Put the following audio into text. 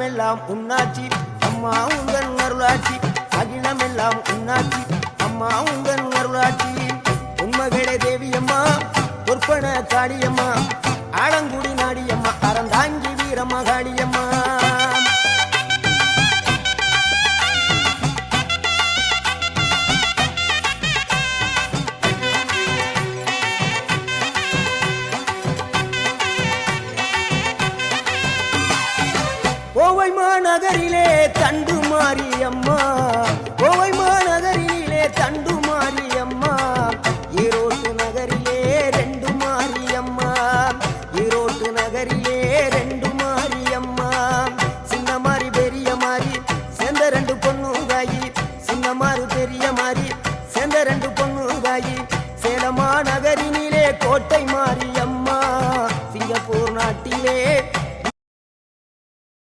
அகிலமெல்லாம் உன்னாட்சி அம்மா உந்தன் அருளாட்சி அகிலமெல்லாம் உன்னாட்சி அம்மா உந்தன் அருளாட்சி உண்மகளே தேவியம்மா பொற்பன காளியம்மா ஆலங்குடி நாடியம்மா அறந்தாங்கி வீரம்மா காளியம்மா கோவை மாநகரிலே தண்டு மாரியம்மா கோவை